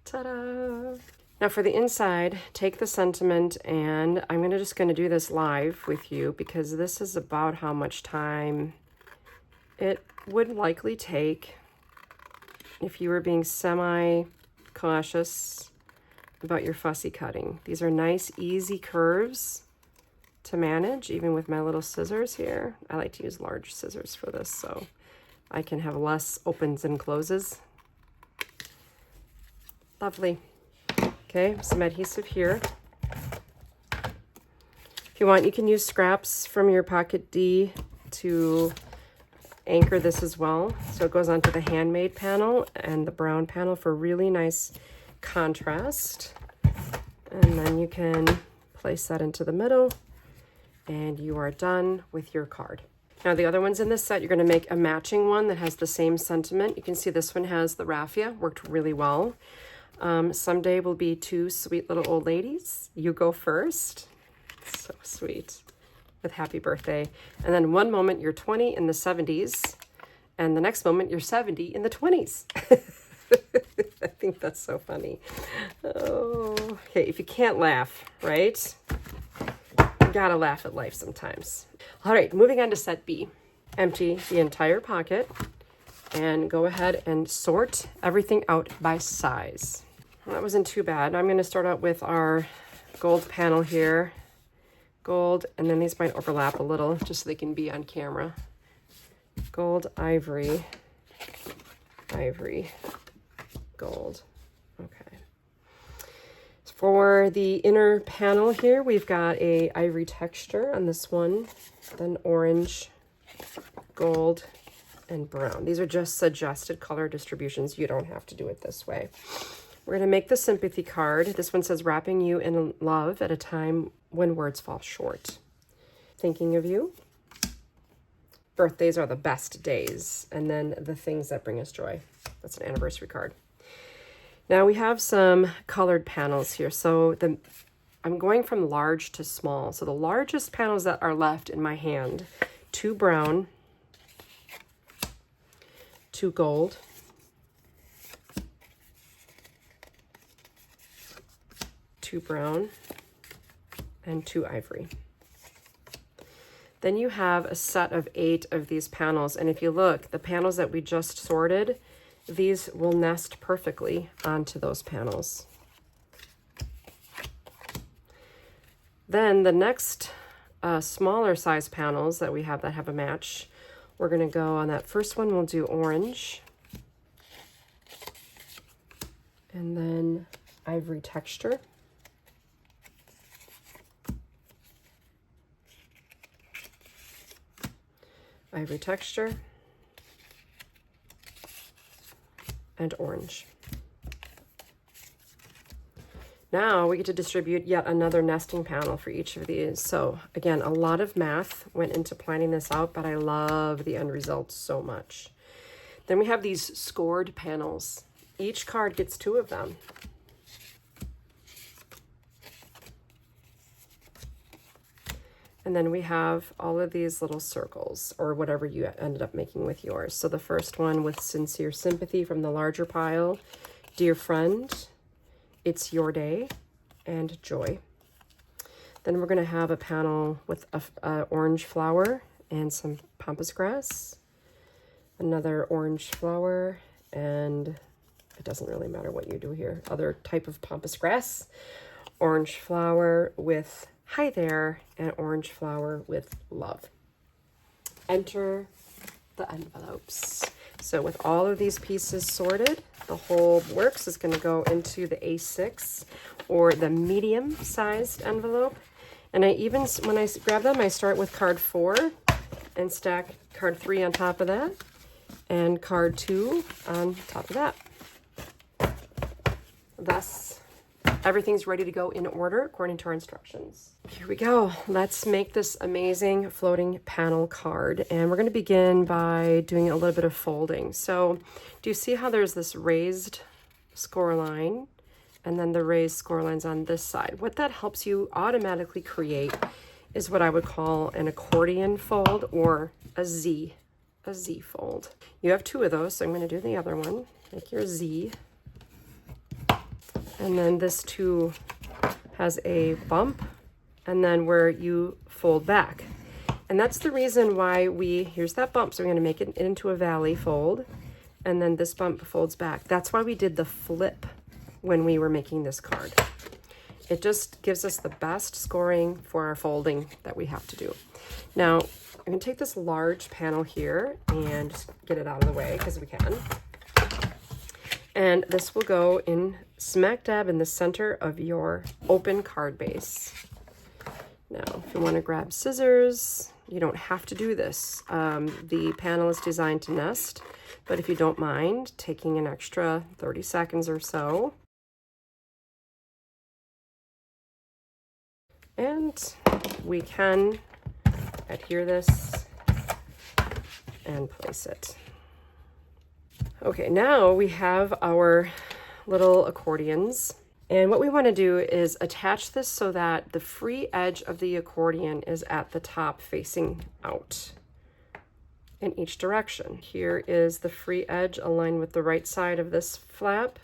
Ta-da! Now for the inside, take the sentiment, and I'm just going to do this live with you because this is about how much time it would likely take if you were being semi-cautious about your fussy cutting. These are nice, easy curves to manage, even with my little scissors here. I like to use large scissors for this so I can have less opens and closes. Lovely. Okay, some adhesive here. If you want, you can use scraps from your Pocket D to anchor this as well. So it goes onto the Handmade panel and the brown panel for really nice contrast. And then you can place that into the middle and you are done with your card. Now the other ones in this set, you're going to make a matching one that has the same sentiment. You can see this one has the raffia, worked really well. Someday will be 2 sweet little old ladies. You go first. So sweet. With happy birthday. And then one moment you're 20 in the 70s, and the next moment you're 70 in the 20s. I think that's so funny. Oh, okay, if you can't laugh, right? You gotta laugh at life sometimes. All right, moving on to set B. Empty the entire pocket and go ahead and sort everything out by size. Well, that wasn't too bad. I'm going to start out with our gold panel here. Gold, and then these might overlap a little just so they can be on camera. Gold, ivory, ivory, gold. Okay. For the inner panel here, we've got a ivory texture on this one, then orange, gold, and brown. These are just suggested color distributions. You don't have to do it this way. We're going to make the sympathy card. This one says, wrapping you in love at a time when words fall short. Thinking of you. Birthdays are the best days. And then the things that bring us joy. That's an anniversary card. Now we have some colored panels here. So I'm going from large to small. So the largest panels that are left in my hand, 2 brown, 2 gold, 2 brown, and 2 ivory. Then you have a set of 8 of these panels, and if you look, the panels that we just sorted, these will nest perfectly onto those panels. Then the next smaller size panels that we have that have a match, we're going to go on that first one, we'll do orange, and then ivory texture. Ivory texture, and orange. Now we get to distribute yet another nesting panel for each of these. So again, a lot of math went into planning this out, but I love the end result so much. Then we have these scored panels. Each card gets 2 of them. And then we have all of these little circles, or whatever you ended up making with yours. So the first one with sincere sympathy from the larger pile, dear friend, it's your day, and joy. Then we're going to have a panel with a orange flower and some pampas grass, another orange flower, and it doesn't really matter what you do here, other type of pampas grass, orange flower with hi there, and orange flower with love. Enter the envelopes. So with all of these pieces sorted, the whole works is going to go into the A6 or the medium sized envelope. And I even, when I grab them, I start with card 4 and stack card 3 on top of that and card 2 on top of that. Thus, everything's ready to go in order according to our instructions. Here we go. Let's make this amazing floating panel card. And we're going to begin by doing a little bit of folding. So do you see how there's this raised score line and then the raised score lines on this side? What that helps you automatically create is what I would call an accordion fold or a Z fold. You have 2 of those, so I'm going to do the other one. Make your Z. And then this too has a bump, and then where you fold back. And that's the reason why here's that bump, so we're gonna make it into a valley fold, and then this bump folds back. That's why we did the flip when we were making this card. It just gives us the best scoring for our folding that we have to do. Now, I'm gonna take this large panel here and just get it out of the way, because we can. And this will go in smack dab in the center of your open card base. Now, if you want to grab scissors, you don't have to do this. The panel is designed to nest, but if you don't mind taking an extra 30 seconds or so. And we can adhere this and place it. Okay, now we have our little accordions. And what we want to do is attach this so that the free edge of the accordion is at the top facing out in each direction. Here is the free edge aligned with the right side of this flap.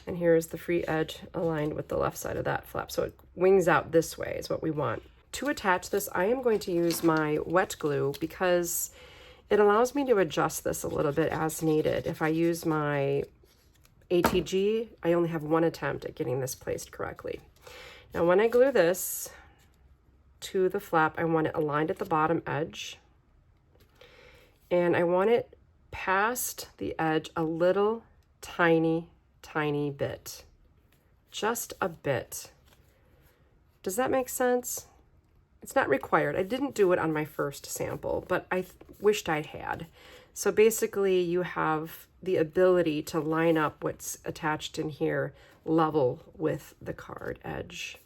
And here is the free edge aligned with the left side of that flap. So it wings out this way is what we want. to attach this, I am going to use my wet glue because it allows me to adjust this a little bit as needed. If I use my ATG, I only have one attempt at getting this placed correctly. Now when I glue this to the flap, I want it aligned at the bottom edge, and I want it past the edge a little tiny bit, just a bit. Does that make sense? It's not required. I didn't do it on my first sample, but I wished I had. So basically you have the ability to line up what's attached in here level with the card edge.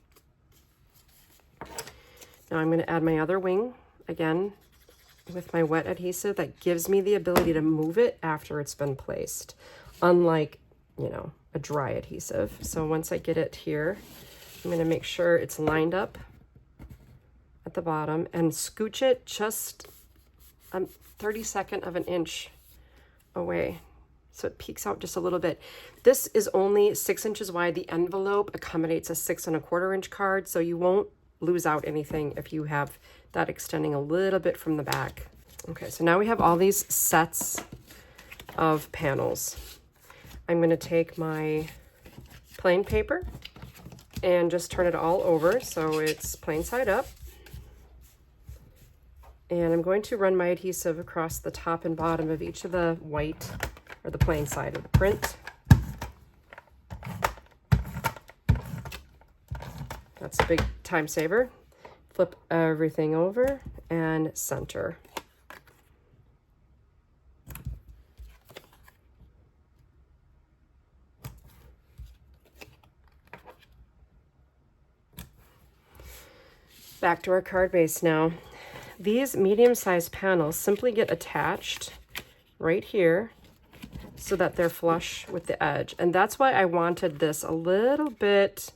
Now I'm going to add my other wing again with my wet adhesive. That gives me the ability to move it after it's been placed, unlike, you know, a dry adhesive. So once I get it here, I'm going to make sure it's lined up at the bottom and scooch it just a 32nd of an inch away, so it peeks out just a little bit. This is only 6 inches wide. The envelope accommodates a 6 1/4 inch card, so you won't lose out anything if you have that extending a little bit from the back. Okay, so now we have all these sets of panels. I'm going to take my plain paper and just turn it all over so it's plain side up. And I'm going to run my adhesive across the top and bottom of each of the white or the plain side of the print. That's a big time saver. Flip everything over and center. Back to our card base now. These medium-sized panels simply get attached right here so that they're flush with the edge. And that's why I wanted this a little bit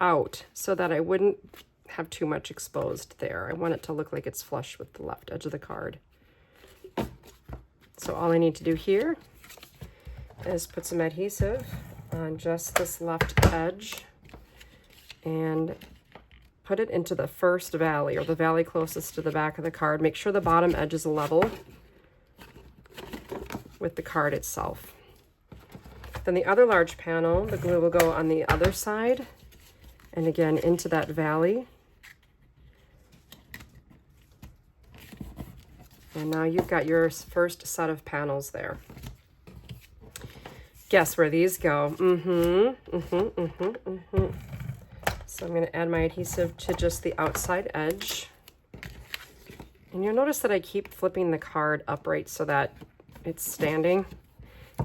out so that I wouldn't have too much exposed there. I want it to look like it's flush with the left edge of the card. So all I need to do here is put some adhesive on just this left edge and put it into the first valley, or the valley closest to the back of the card. Make sure the bottom edge is level with the card itself. Then the other large panel, the glue will go on the other side, and again into that valley. And now you've got your first set of panels there. Guess where these go? So I'm going to add my adhesive to just the outside edge. And you'll notice that I keep flipping the card upright so that it's standing,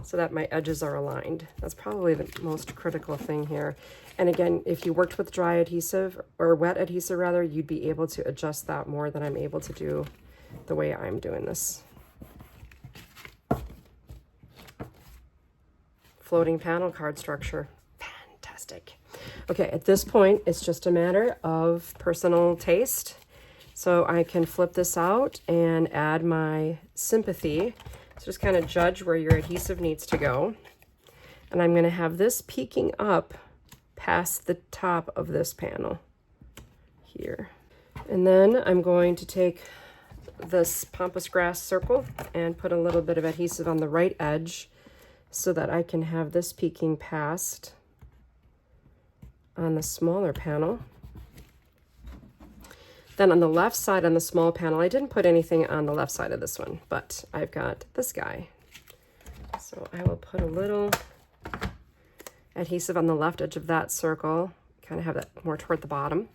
so that my edges are aligned. That's probably the most critical thing here. And again, if you worked with dry adhesive, or wet adhesive rather, you'd be able to adjust that more than I'm able to do the way I'm doing this. Floating panel card structure. Fantastic. Okay, at this point, it's just a matter of personal taste. So I can flip this out and add my sympathy. So just kind of judge where your adhesive needs to go. And I'm going to have this peeking up past the top of this panel here. And then I'm going to take this pampas grass circle and put a little bit of adhesive on the right edge so that I can have this peeking past on the smaller panel. Then on the left side on the small panel, I didn't put anything on the left side of this one, but I've got this guy. So I will put a little adhesive on the left edge of that circle, kind of have that more toward the bottom.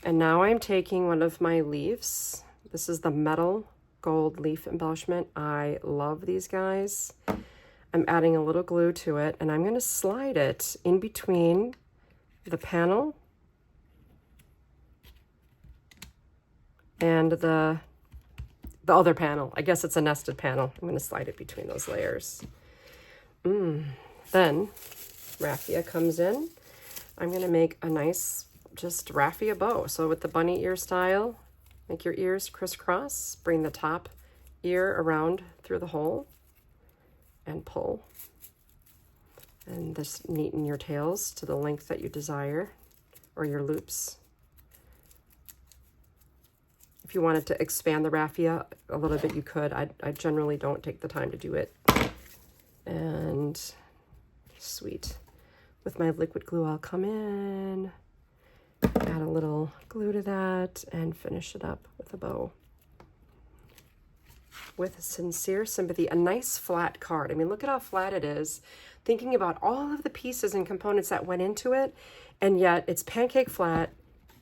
And now I'm taking one of my leaves. This is the metal gold leaf embellishment. I love these guys. I'm adding a little glue to it, and I'm going to slide it in between the panel and the other panel. I guess it's a nested panel. I'm going to slide it between those layers. Then raffia comes in. I'm going to make a nice just raffia bow. So with the bunny ear style, make your ears crisscross, bring the top ear around through the hole and pull. And just neaten your tails to the length that you desire, or your loops. If you wanted to expand the raffia a little bit, you could. I generally don't take the time to do it. And sweet. With my liquid glue, I'll come in, add a little glue to that, and finish it up with a bow. With sincere sympathy, a nice flat card. I mean, look at how flat it is. Thinking about all of the pieces and components that went into it, and yet it's pancake flat,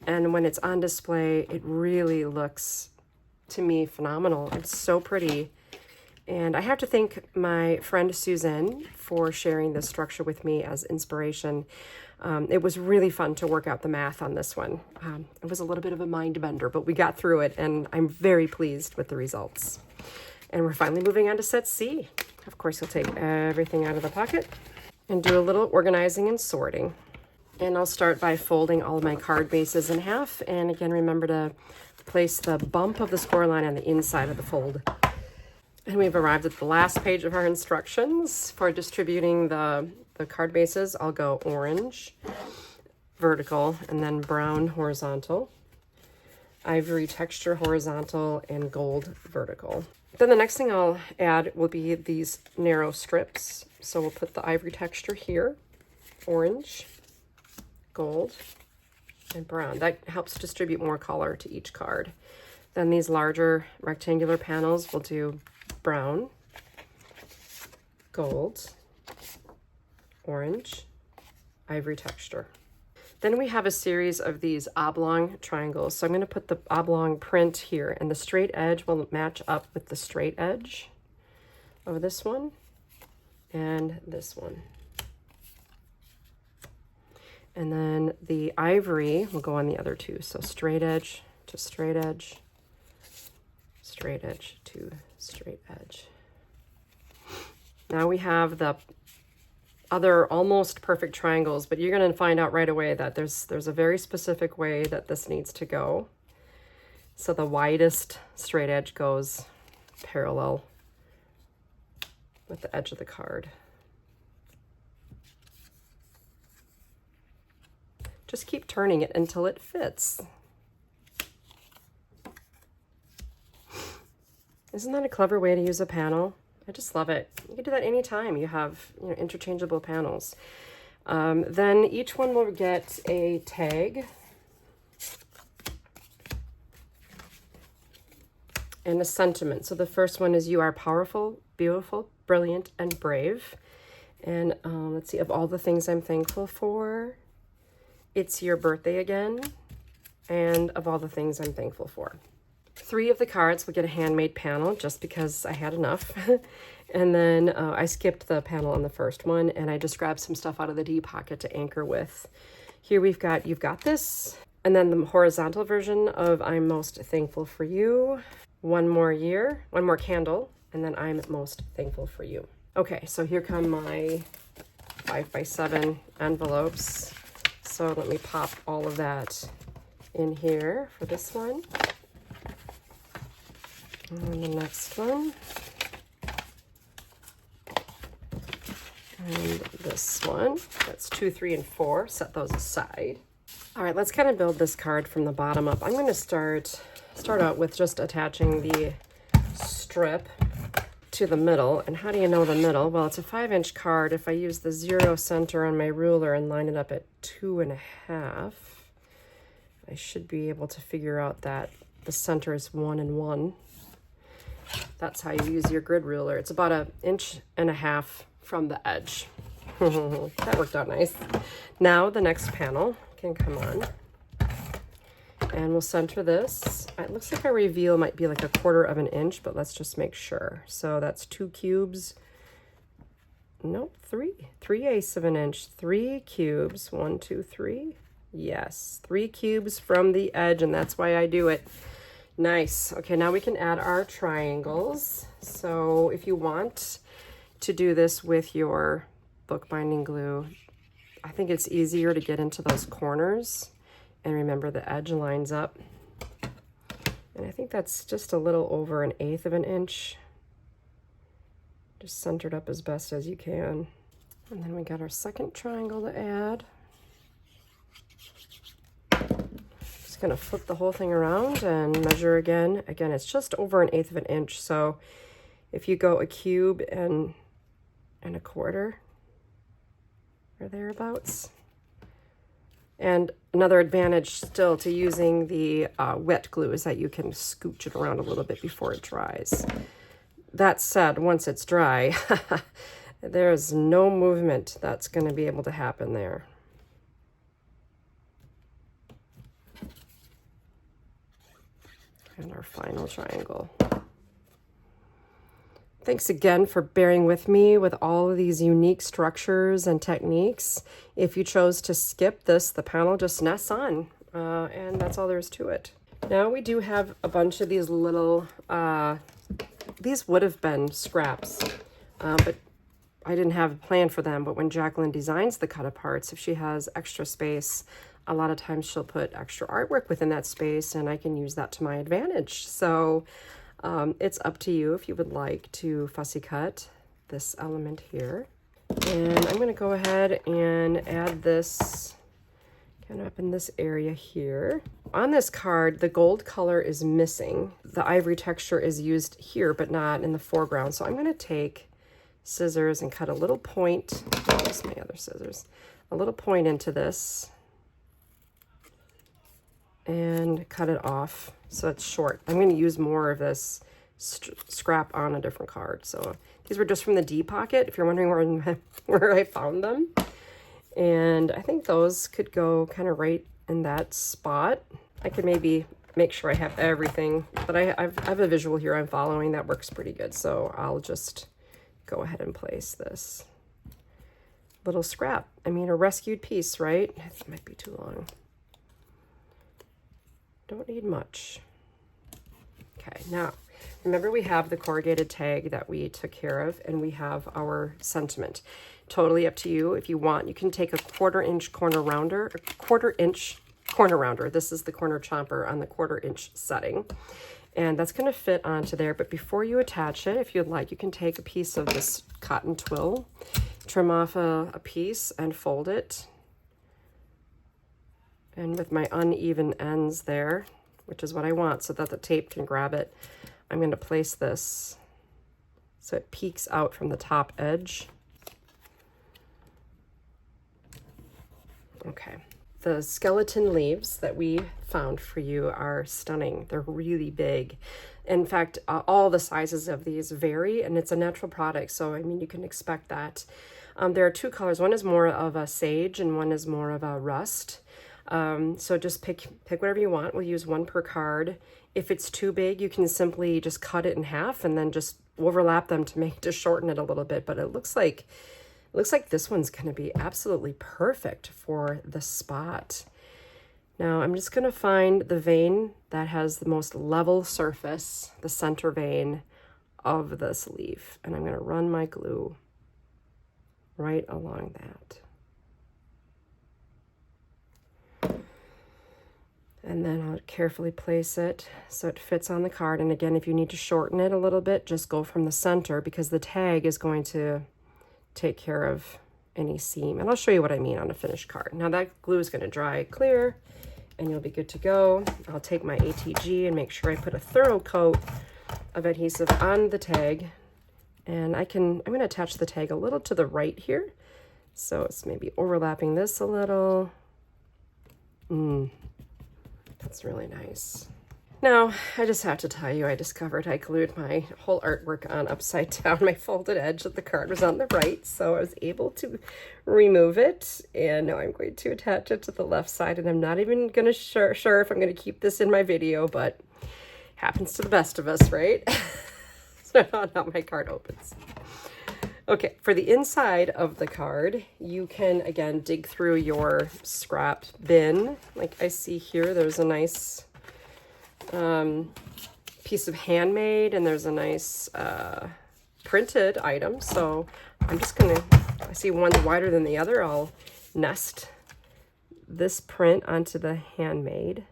and when it's on display, it really looks, to me, phenomenal. It's so pretty. And I have to thank my friend Susan for sharing this structure with me as inspiration. It was really fun to work out the math on this one. It was a little bit of a mind bender, but we got through it, and I'm very pleased with the results. And we're finally moving on to set C. Of course, you'll take everything out of the pocket and do a little organizing and sorting. And I'll start by folding all of my card bases in half. And again, remember to place the bump of the score line on the inside of the fold. And we've arrived at the last page of our instructions for distributing the card bases. I'll go orange, vertical, and then brown, horizontal, ivory texture, horizontal, and gold, vertical. Then the next thing I'll add will be these narrow strips. So we'll put the ivory texture here, orange, gold, and brown. That helps distribute more color to each card. Then these larger rectangular panels will do brown, gold, orange, ivory texture. Then we have a series of these oblong triangles. So I'm going to put the oblong print here, and the straight edge will match up with the straight edge of this one and this one. And then the ivory will go on the other two. So straight edge to straight edge, straight edge to straight edge. Now we have the other almost perfect triangles, but you're going to find out right away that there's a very specific way that this needs to go. So the widest straight edge goes parallel with the edge of the card. Just keep turning it until it fits. Isn't that a clever way to use a panel? I just love it. You can do that anytime you have, interchangeable panels. Then each one will get a tag and a sentiment. So the first one is, you are powerful, beautiful, brilliant, and brave. And let's see, of all the things I'm thankful for, it's your birthday again. And of all the things I'm thankful for. 3 of the cards will get a handmade panel just because I had enough. And then I skipped the panel on the first one, and I just grabbed some stuff out of the D pocket to anchor with. Here we've got You've Got This, and then the horizontal version of I'm Most Thankful for You, One More Year, One More Candle, and then I'm Most Thankful for You. Okay, so here come my 5x7 envelopes. So let me pop all of that in here for this one. And the next one. And this one. That's 2, 3, and 4. Set those aside. All right, let's kind of build this card from the bottom up. I'm going to start out with just attaching the strip to the middle. And how do you know the middle? Well, it's a 5-inch card. If I use the 0 center on my ruler and line it up at 2.5, I should be able to figure out that the center is 1 and 1. That's how you use your grid ruler. It's about 1.5 inches from the edge. That worked out nice. Now the next panel can come on. And we'll center this. It looks like our reveal might be like 1/4 inch, but let's just make sure. So that's 2 cubes. Nope, 3. 3/8 of an inch. 3 cubes. 1, 2, 3. Yes, 3 cubes from the edge, and that's why I do it. Nice. Okay, now we can add our triangles. So if you want to do this with your bookbinding glue, I think it's easier to get into those corners. And remember, the edge lines up. And I think that's just a little over 1/8 of an inch. Just center it up as best as you can. And then we got our second triangle to add. just gonna flip the whole thing around and measure again. Again, it's just over 1/8 of an inch. So if you go a cube and a quarter or thereabouts. And another advantage still to using the wet glue is that you can scooch it around a little bit before it dries. That said, once it's dry, there's no movement that's going to be able to happen there. And our final triangle. Thanks again for bearing with me with all of these unique structures and techniques. If you chose to skip this, the panel just nests on, and that's all there is to it. Now we do have a bunch of these little, these would have been scraps, but I didn't have a plan for them. But when Jacqueline designs the Cutaparts, if she has extra space, a lot of times she'll put extra artwork within that space, and I can use that to my advantage. So it's up to you if you would like to fussy cut this element here. And I'm going to go ahead and add this kind of up in this area here. On this card, the gold color is missing. The ivory texture is used here, but not in the foreground. So I'm going to take scissors and cut a little point. Where's my other scissors? A little point into this and cut it off so it's short. I'm going to use more of this scrap on a different card. So these were just from the D pocket, if you're wondering where I found them. And I think those could go kind of right in that spot. I could maybe make sure I have everything, but I have a visual here I'm following that works pretty good. So I'll just go ahead and place this little scrap. I mean, a rescued piece, right? This might be too long. Don't need much. Okay, now remember we have the corrugated tag that we took care of, and we have our sentiment. Totally up to you. If you want, you can take a 1/4 inch corner rounder, a 1/4 inch corner rounder. This is the corner chomper on the 1/4 inch setting. And that's going to fit onto there. But before you attach it, if you'd like, you can take a piece of this cotton twill, trim off a piece and fold it. And with my uneven ends there, which is what I want so that the tape can grab it, I'm going to place this so it peeks out from the top edge. Okay. The skeleton leaves that we found for you are stunning. They're really big. In fact, all the sizes of these vary, and it's a natural product, so I mean, you can expect that. There are two colors. One is more of a sage and one is more of a rust. So just pick whatever you want. We'll use one per card. If it's too big, you can simply just cut it in half and then just overlap them to shorten it a little bit. But it looks like this one's going to be absolutely perfect for the spot. Now I'm just going to find the vein that has the most level surface, the center vein of this leaf, and I'm going to run my glue right along that. And then I'll carefully place it so it fits on the card. And again, if you need to shorten it a little bit, just go from the center, because the tag is going to take care of any seam. And I'll show you what I mean on a finished card. Now that glue is going to dry clear and you'll be good to go. I'll take my ATG and make sure I put a thorough coat of adhesive on the tag. And I'm going to attach the tag a little to the right here. So it's maybe overlapping this a little. That's really nice. Now, I just have to tell you, I discovered I glued my whole artwork on upside down. My folded edge of the card was on the right, so I was able to remove it. And now I'm going to attach it to the left side, and I'm not even going to sure if I'm going to keep this in my video, but happens to the best of us, right? So now my card opens. Okay, for the inside of the card, you can, again, dig through your scrap bin. Like I see here, there's a nice piece of Handmade, and there's a nice printed item. So I'm just gonna, I see one's wider than the other. I'll nest this print onto the Handmade.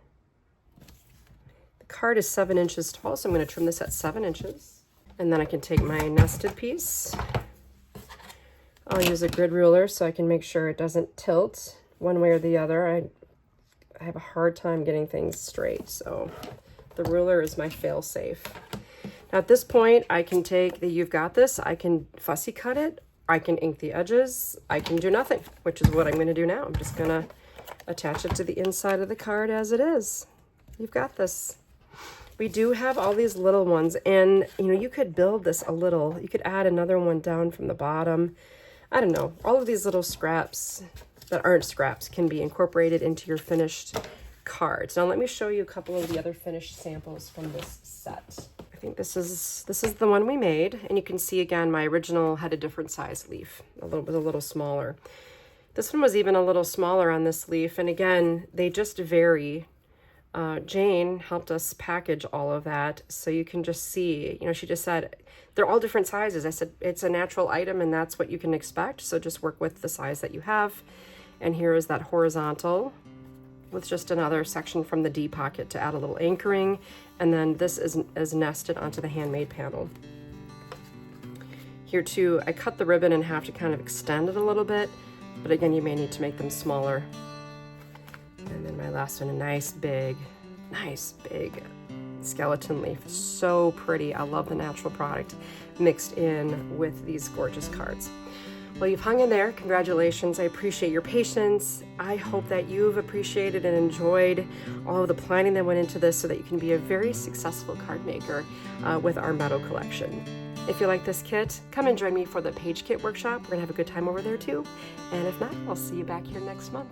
The card is 7 inches tall, so I'm gonna trim this at 7 inches. And then I can take my nested piece. I'll use a grid ruler so I can make sure it doesn't tilt one way or the other. I I have a hard time getting things straight, so the ruler is my fail-safe. Now at this point, I can take the You've Got This, I can fussy cut it, I can ink the edges, I can do nothing, which is what I'm gonna do now. I'm just gonna attach it to the inside of the card as it is. You've got this. We do have all these little ones, and you know, you could build this a little. You could add another one down from the bottom. I don't know. All of these little scraps that aren't scraps can be incorporated into your finished cards. Now let me show you a couple of the other finished samples from this set. I think this is the one we made, and you can see again my original had a different size leaf. Was a little smaller. This one was even a little smaller on this leaf, and again, they just vary. Jane helped us package all of that, so you can just see, you know, she just said they're all different sizes. I said it's a natural item and that's what you can expect, so just work with the size that you have. And here is that horizontal with just another section from the D pocket to add a little anchoring, and then this is nested onto the handmade panel. Here too, I cut the ribbon in half to kind of extend it a little bit, but again, you may need to make them smaller. And then my last one, a nice big skeleton leaf. So pretty. I love the natural product mixed in with these gorgeous cards. Well, you've hung in there. Congratulations. I appreciate your patience. I hope that you've appreciated and enjoyed all of the planning that went into this so that you can be a very successful card maker with our Meadow collection. If you like this kit, come and join me for the Page Kit workshop. We're gonna have a good time over there too. And if not, I'll see you back here next month.